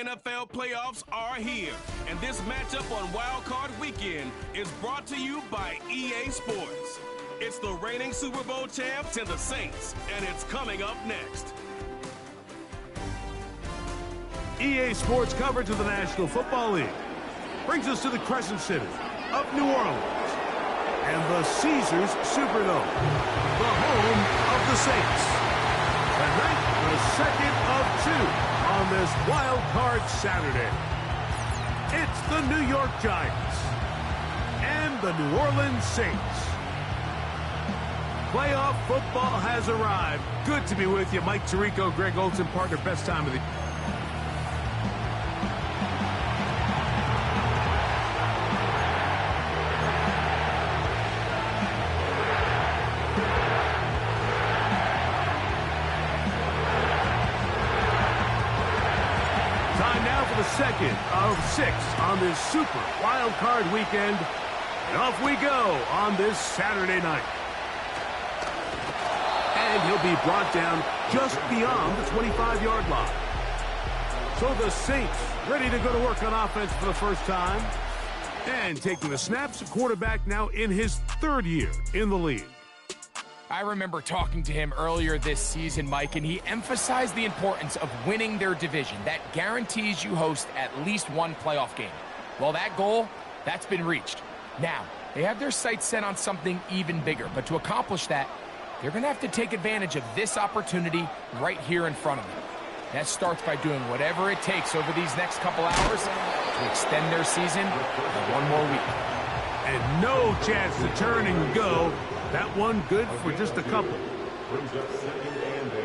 NFL playoffs are here, and this matchup on Wild Card Weekend is brought to you by EA Sports. It's the reigning Super Bowl champs and the Saints, and it's coming up next. EA Sports coverage of the National Football League brings us to the Crescent City of New Orleans and the Caesars Superdome, the home of the Saints. Tonight, the second of two on this Wild Card Saturday. It's the New York Giants and the New Orleans Saints. Playoff football has arrived. Good to be with you. Mike Tirico, Greg Olsen, partner, best time of the second of 6 on this Super Wild Card Weekend. And off we go on this Saturday night. And he'll be brought down just beyond the 25-yard line. So the Saints ready to go to work on offense for the first time. And taking the snaps, a quarterback now in his 3rd year in the league. I remember talking to him earlier this season, Mike, and he emphasized the importance of winning their division. That guarantees you host at least one playoff game. Well, that goal, that's been reached. Now, they have their sights set on something even bigger, but to accomplish that, they're going to have to take advantage of this opportunity right here in front of them. That starts by doing whatever it takes over these next couple hours to extend their season by one more week. And no chance to turn and go. That one good for just a couple. Brings up 2nd and 8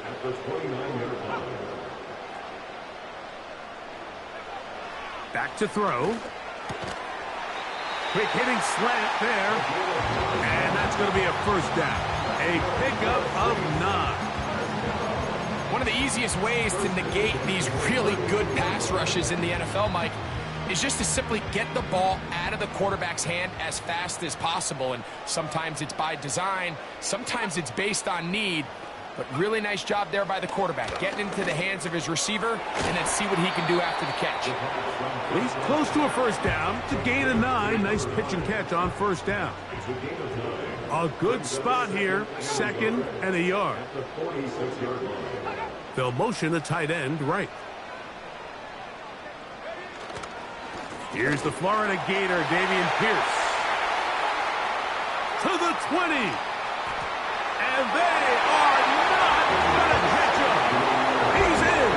at the 29-yard line. Back to throw. Quick hitting slant there. And that's going to be a first down. A pickup of 9. One of the easiest ways to negate these really good pass rushes in the NFL, Mike, is just to simply get the ball out of the quarterback's hand as fast as possible. And sometimes it's by design, sometimes it's based on need. But really nice job there by the quarterback, getting into the hands of his receiver and then see what he can do after the catch. He's close to a first down. It's a gain of 9. Nice pitch and catch on first down. A good spot here, 2nd and a yard. They'll motion a tight end right. Here's the Florida Gator, Dameon Pierce. To the 20. And they are not going to catch him. He's in.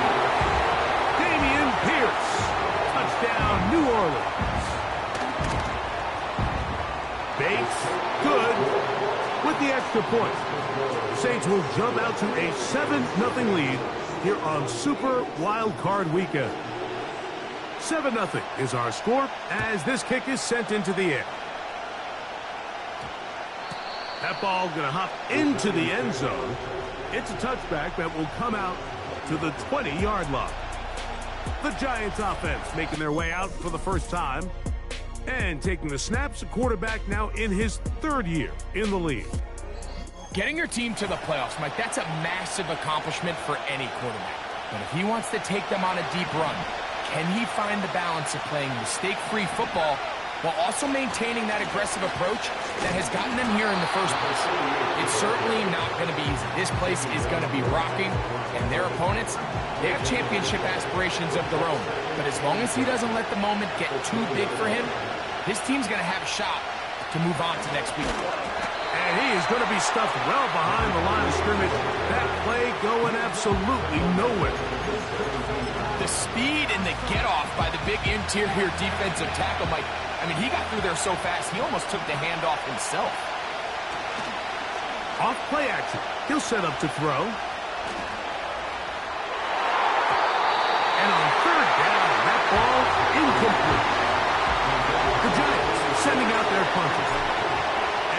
Dameon Pierce. Touchdown, New Orleans. Bates, good, with the extra point. The Saints will jump out to a 7-0 lead here on Super Wild Card Weekend. 7-0 is our score as this kick is sent into the air. That ball going to hop into the end zone. It's a touchback that will come out to the 20-yard line. The Giants offense making their way out for the first time. And taking the snaps, a quarterback now in his 3rd year in the league. Getting your team to the playoffs, Mike, that's a massive accomplishment for any quarterback. But if he wants to take them on a deep run, can he find the balance of playing mistake-free football while also maintaining that aggressive approach that has gotten them here in the first place? It's certainly not going to be easy. This place is going to be rocking, and their opponents, they have championship aspirations of their own. But as long as he doesn't let the moment get too big for him, his team's going to have a shot to move on to next week. And he is going to be stuffed well behind the line of scrimmage. That play going absolutely nowhere. The speed and the get-off by the big interior defensive tackle, Mike. I mean, he got through there so fast, he almost took the handoff himself. Off play action. He'll set up to throw. And on 3rd down, that ball incomplete. The Giants sending out their punter,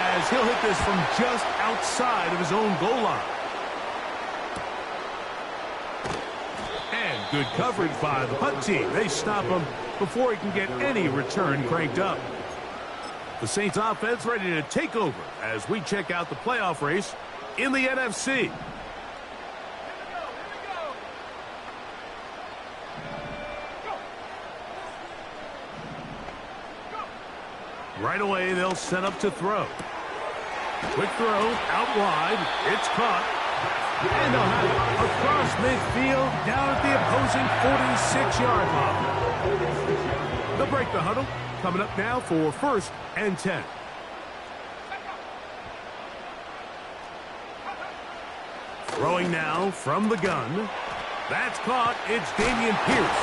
as he'll hit this from just outside of his own goal line. And good coverage by the punt team. They stop him before he can get any return cranked up. The Saints offense ready to take over as we check out the playoff race in the NFC. Right away, they'll set up to throw. Quick throw, out wide. It's caught. And they'll have it across midfield, down at the opposing 46-yard line. They'll break the huddle. Coming up now for 1st and 10. Throwing now from the gun. That's caught. It's Dameon Pierce.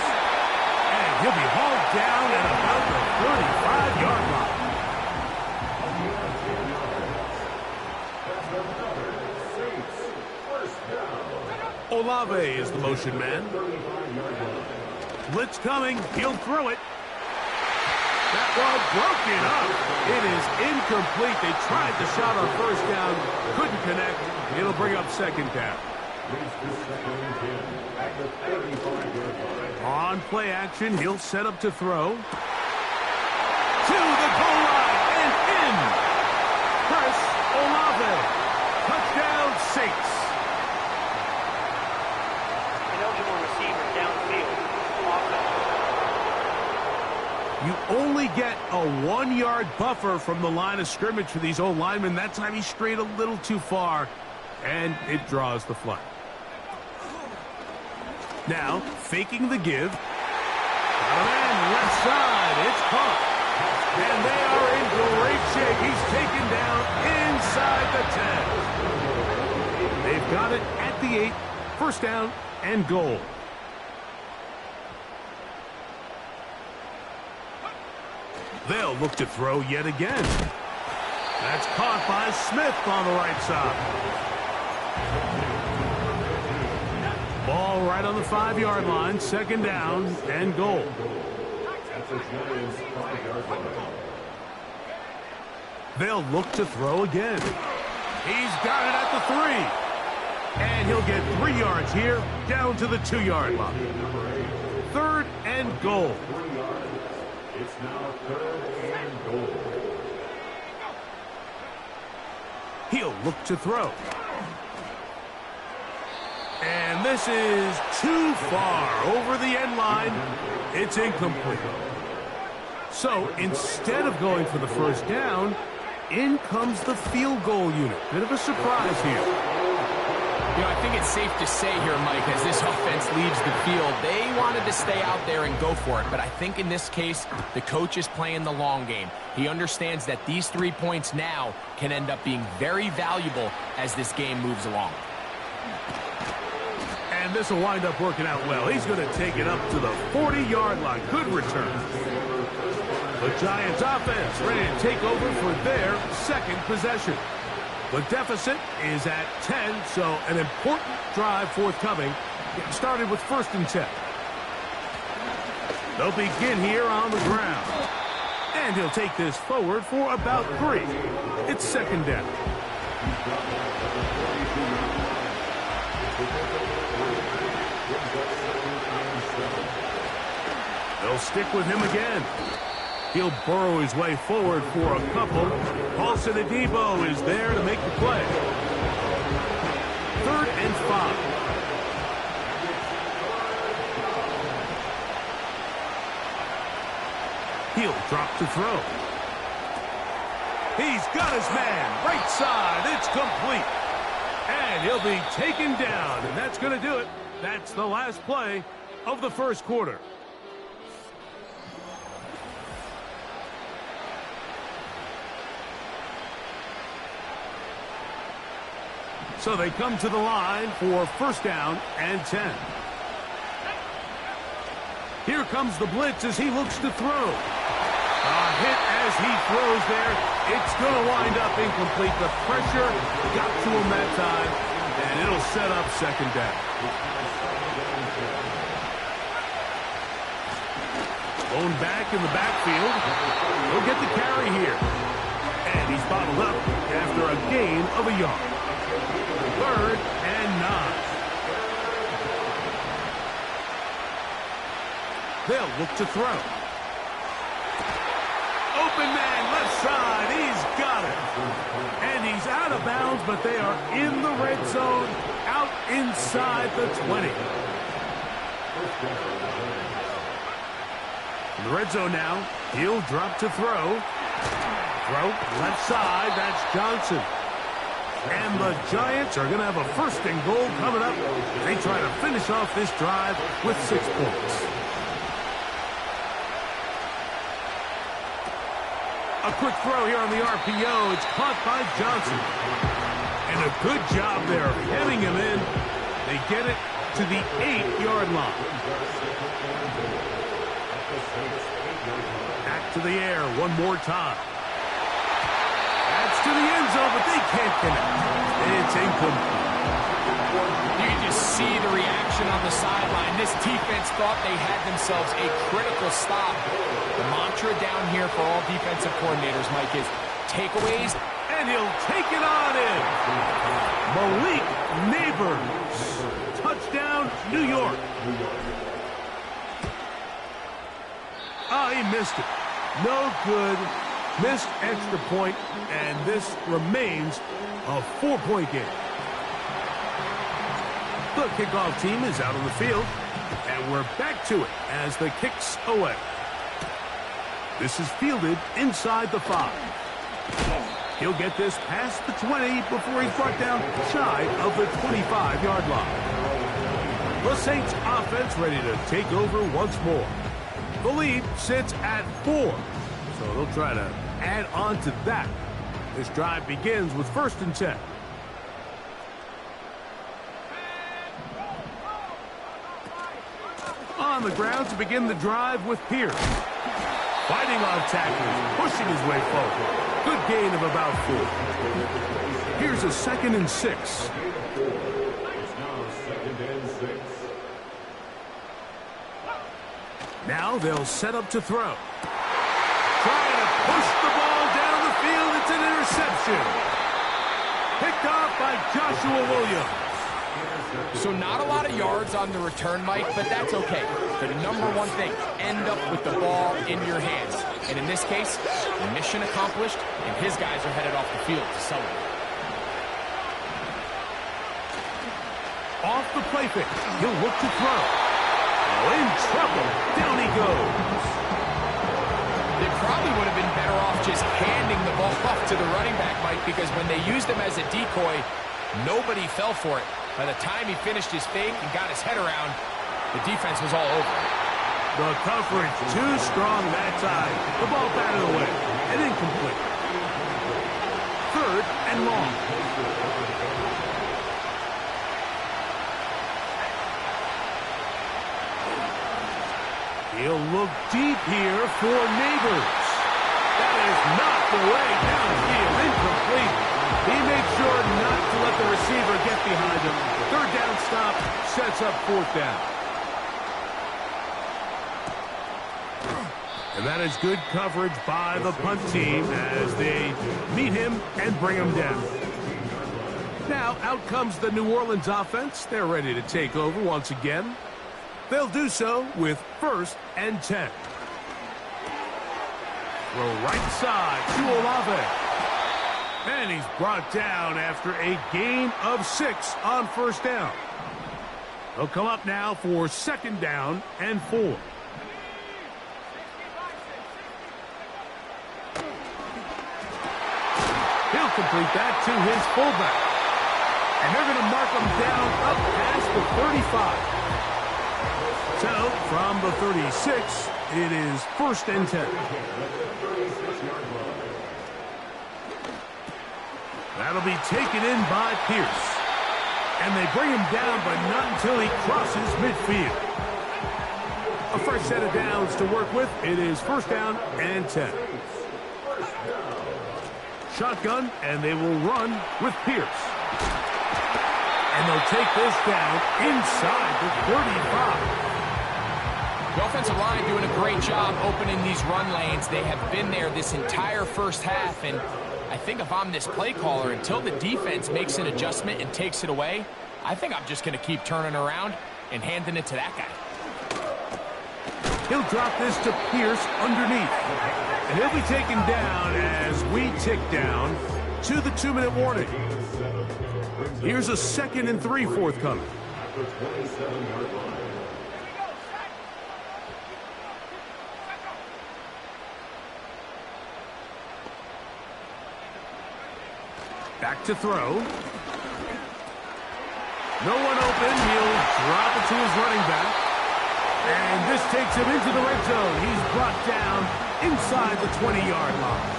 And he'll be hauled down at about the 35-yard line. Olave is the motion man. Blitz coming. He'll throw it. That ball broken up. It is incomplete. They tried the shot on 1st down. Couldn't connect. It'll bring up 2nd down. On play action, he'll set up to throw. To the goal line and in. Chris Olave. Touchdown, Saints. Ineligible receiver downfield. You only get a 1-yard buffer from the line of scrimmage for these old linemen. That time he strayed a little too far, and it draws the flag. Now, faking the give. Got a man left side. It's caught. And they are in great shape. He's taken down inside the 10. They've got it at the 8. 1st down and goal. They'll look to throw yet again. That's caught by Smith on the right side. Ball right on the 5-yard line. 2nd down and goal. They'll look to throw again. He's got it at the 3. And he'll get 3 yards here, down to the 2-yard line. 3rd and goal. It's now 3rd and goal. He'll look to throw. And this is too far over the end line. It's incomplete. So instead of going for the 1st down, in comes the field goal unit. Bit of a surprise here. You know, I think it's safe to say here, Mike, as this offense leaves the field, they wanted to stay out there and go for it. But I think in this case, the coach is playing the long game. He understands that these 3 points now can end up being very valuable as this game moves along. And this will wind up working out well. He's going to take it up to the 40-yard line. Good return. The Giants offense ready to take over for their 2nd possession. The deficit is at 10, so an important drive forthcoming. It started with 1st and 10. They'll begin here on the ground. And he'll take this forward for about 3. It's 2nd down. They'll stick with him again. He'll burrow his way forward for a couple. Paulson Adebo is there to make the play. 3rd and 5. He'll drop to throw. He's got his man. Right side. It's complete. And he'll be taken down. And that's going to do it. That's the last play of the 1st quarter. So they come to the line for 1st down and 10. Here comes the blitz as he looks to throw. A hit as he throws there. It's going to wind up incomplete. The pressure got to him that time, and it'll set up 2nd down. Going back in the backfield. He'll get the carry here. And he's bottled up after a gain of a yard. 3rd and 9. They'll look to throw. Open man, left side. He's got it. And he's out of bounds, but they are in the red zone, out inside the 20. In the red zone now, he'll drop to throw. throw, left side, that's Johnson. And the Giants are going to have a first and goal coming up. They try to finish off this drive with 6 points. A quick throw here on the RPO. It's caught by Johnson. And a good job there of hemming him in. They get it to the 8-yard line. Back to the air one more time. That's to the end zone, but they can't connect. It's incomplete. You can just see the reaction on the sideline. This defense thought they had themselves a critical stop. The mantra down here for all defensive coordinators, Mike, is takeaways. And he'll take it on in. Malik Neighbors. Touchdown, New York. Oh, he missed it. No good. Missed extra point, and this remains a 4-point game. The kickoff team is out on the field, and we're back to it as the kick's away. This is fielded inside the 5. He'll get this past the 20 before he's brought down shy of the 25-yard line. The Saints offense ready to take over once more. The lead sits at 4, so they'll try to add on to that. This drive begins with 1st and 10. On the ground to begin the drive with Pierce. Fighting off tackles, pushing his way forward. Good gain of about 4. Here's a 2nd and 6. It's now 2nd and 6. Now they'll set up to throw. Trying to push the ball down the field. It's an interception. Picked off by Joshua Williams. So not a lot of yards on the return, Mike, but that's okay. The number one thing, end up with the ball in your hands. And in this case, mission accomplished, and his guys are headed off the field to celebrate. Off the play fake. He'll look to throw. Oh, in trouble. Down he goes. They probably would have been better off just handing the ball off to the running back, Mike, because when they used him as a decoy, nobody fell for it. By the time he finished his fake and got his head around, the defense was all over him. The coverage too strong that time. The ball batted away and incomplete. 3rd and long. He'll look deep here for Neighbors. That is knocked away downfield, incomplete. He made sure not to let the receiver get behind him. 3rd down stop sets up 4th down. And that is good coverage by the punt team as they meet him and bring him down. Now out comes the New Orleans offense. They're ready to take over once again. They'll do so with 1st and 10. Throw right side to Olave. And he's brought down after a gain of 6 on 1st down. They'll come up now for 2nd down and 4. He'll complete that to his fullback. And they're going to mark him down up past the 35. So, from the 36, it is 1st and 10. That'll be taken in by Pierce. And they bring him down, but not until he crosses midfield. A fresh set of downs to work with. It is 1st down and 10. Shotgun, and they will run with Pierce. And they'll take this down inside the 35. The offensive line doing a great job opening these run lanes. They have been there this entire first half, and I think if I'm this play caller, until the defense makes an adjustment and takes it away, I think I'm just going to keep turning around and handing it to that guy. He'll drop this to Pierce underneath. And he'll be taken down as we tick down to the 2-minute warning. Here's a 2nd and 3 forthcoming. Back to throw. No one open. He'll drop it to his running back. And this takes him into the red zone. He's brought down inside the 20-yard line.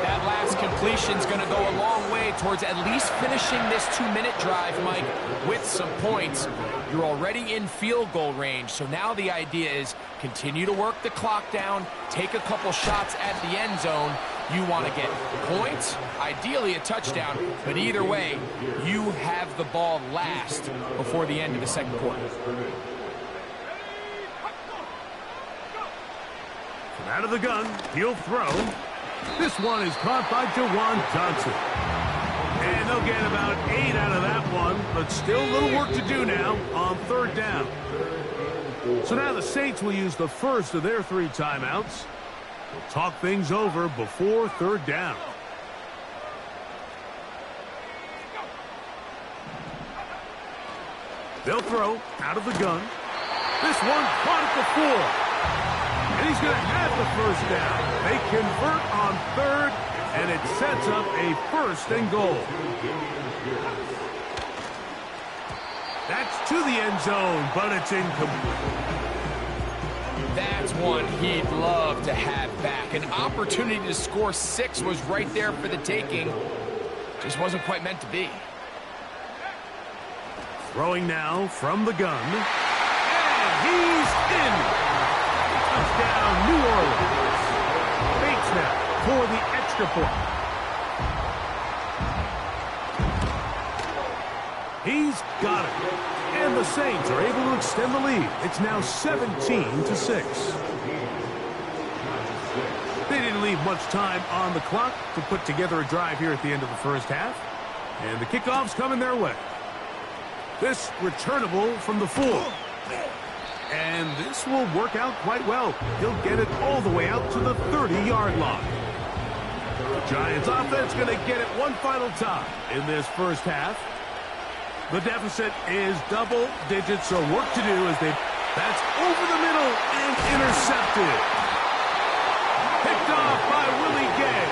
That last completion's going to go a long way towards at least finishing this 2-minute drive, Mike, with some points. You're already in field goal range, so now the idea is continue to work the clock down, take a couple shots at the end zone. You want to get points, ideally a touchdown, but either way, you have the ball last before the end of the second quarter. From out of the gun, he'll throw. This one is caught by Jawan Johnson. And they'll get about 8 out of that one, but still a little work to do now on third down. So now the Saints will use the first of their 3 timeouts. We'll talk things over before third down. They'll throw out of the gun. This one caught at the 4. And he's going to have the first down. They convert on third, and it sets up a 1st and goal. That's to the end zone, but it's incomplete. That's one he'd love to have back. An opportunity to score 6 was right there for the taking. Just wasn't quite meant to be. Throwing now from the gun. And he's in. Touchdown, New Orleans. Bates now for the extra point. He's got it. And the Saints are able to extend the lead. It's now 17-6. They didn't leave much time on the clock to put together a drive here at the end of the first half. And the kickoff's coming their way. This returnable from the 4. And this will work out quite well. He'll get it all the way out to the 30-yard line. The Giants offense going to get it one final time in this first half. The deficit is double digits, so work to do as that's over the middle and intercepted. Picked off by Willie Gay.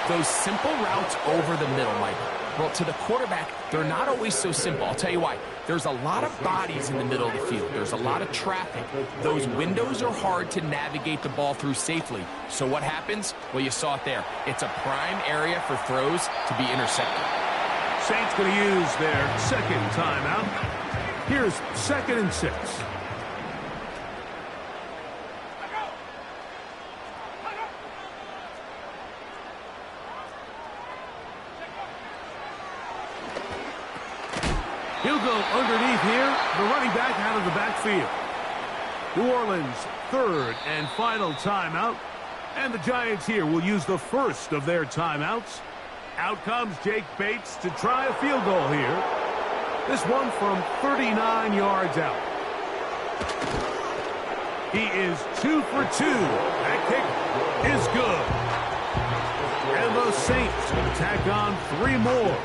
Those simple routes over the middle, Mike. Well, to the quarterback, they're not always so simple. I'll tell you why. There's a lot of bodies in the middle of the field. There's a lot of traffic. Those windows are hard to navigate the ball through safely. So what happens? Well, you saw it there. It's a prime area for throws to be intercepted. Saints going to use their second timeout. Here's 2nd and 6. He'll go underneath here. The running back out of the backfield. New Orleans' 3rd and final timeout. And the Giants here will use the first of their timeouts. Out comes Jake Bates to try a field goal here. This one from 39 yards out. He is 2 for 2. That kick is good. And the Saints going to tack on 3 more,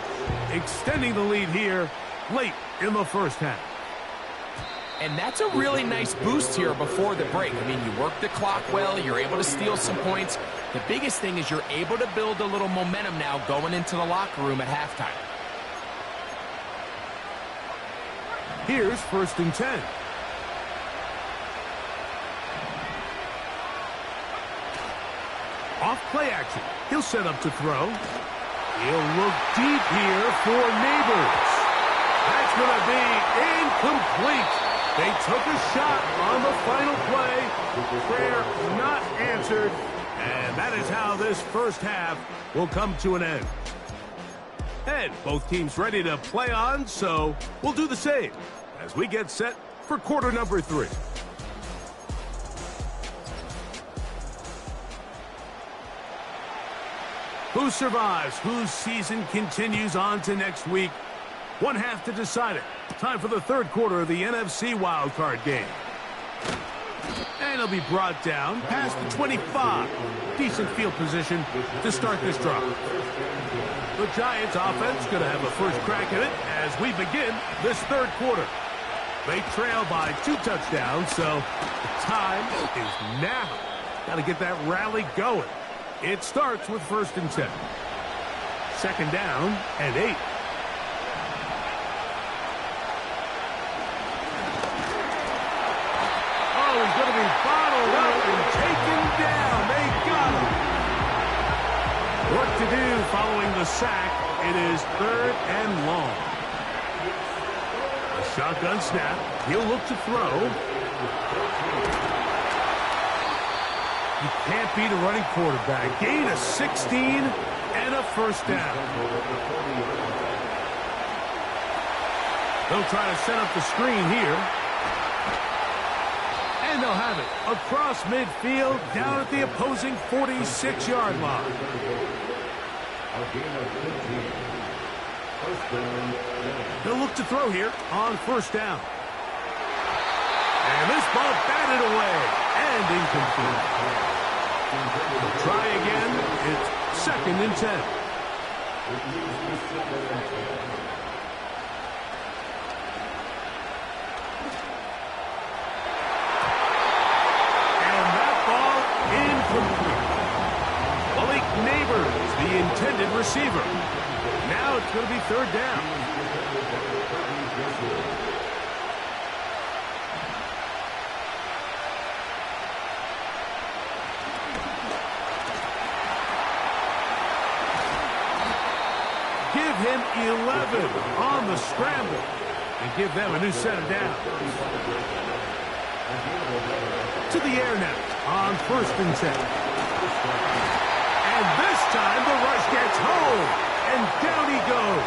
extending the lead here late in the first half. And that's a really nice boost here before the break. I mean, you work the clock well, you're able to steal some points. The biggest thing is you're able to build a little momentum now going into the locker room at halftime. Here's 1st and 10. Off play action. He'll set up to throw. He'll look deep here for Neighbors. That's going to be incomplete. They took a shot on the final play. Prayer not answered. And that is how this first half will come to an end. And both teams ready to play on, so we'll do the same as we get set for quarter number 3. Who survives? Whose season continues on to next week? One half to decide it. Time for the third quarter of the NFC wildcard game. And he'll be brought down past the 25. Decent field position to start this drive. The Giants offense going to have a first crack at it as we begin this third quarter. They trail by 2 touchdowns, so the time is now. Got to get that rally going. It starts with 1st and 10. Second down and 8. Oh, he's going to be bottled up and taken down. They got him. Work to do following the sack. It is 3rd and long. A shotgun snap. He'll look to throw. You can't beat a running quarterback. Gain of 16 and a first down. They'll try to set up the screen here. And they'll have it across midfield down at the opposing 46-yard line. They'll look to throw here on first down. And this ball batted away and incomplete. They'll try again. It's 2nd and 10. And that ball incomplete. Malik Neighbors, the intended receiver. Now it's going to be 3rd down. Give him 11 on the scramble and give them a new set of downs. To the air now on 1st and 10. And this time the rush gets home, and down he goes.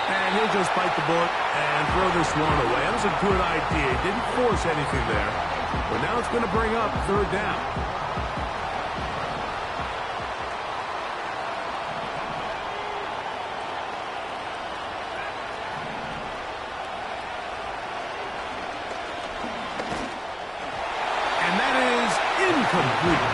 And he'll just bite the bullet and throw this one away. That was a good idea. He didn't force anything there. But now it's going to bring up 3rd down. And that is incomplete.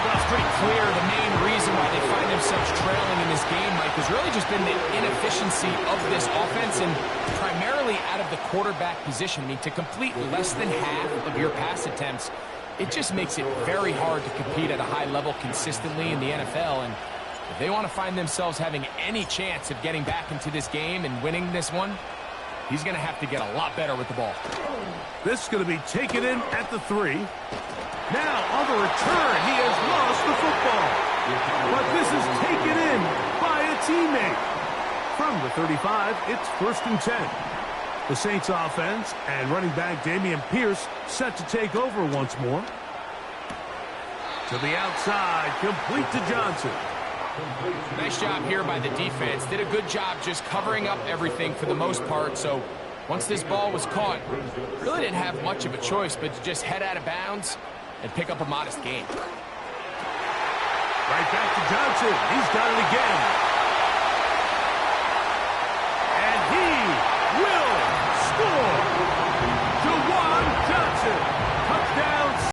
Well, it's pretty clear the main reason why they find themselves trailing in this game, Mike, has really just been the inefficiency of this offense and primarily out of the quarterback position. I mean, to complete less than half of your pass attempts, it just makes it very hard to compete at a high level consistently in the NFL. And if they want to find themselves having any chance of getting back into this game and winning this one, he's going to have to get a lot better with the ball. This is going to be taken in at the 3. Now, on the return, he has lost the football. But this is taken in by a teammate. From the 35, it's 1st and 10. The Saints offense and running back Dameon Pierce set to take over once more. To the outside, complete to Johnson. Nice job here by the defense. Did a good job just covering up everything for the most part. So once this ball was caught, really didn't have much of a choice but to just head out of bounds and pick up a modest gain. Right back to Johnson. He's got it again.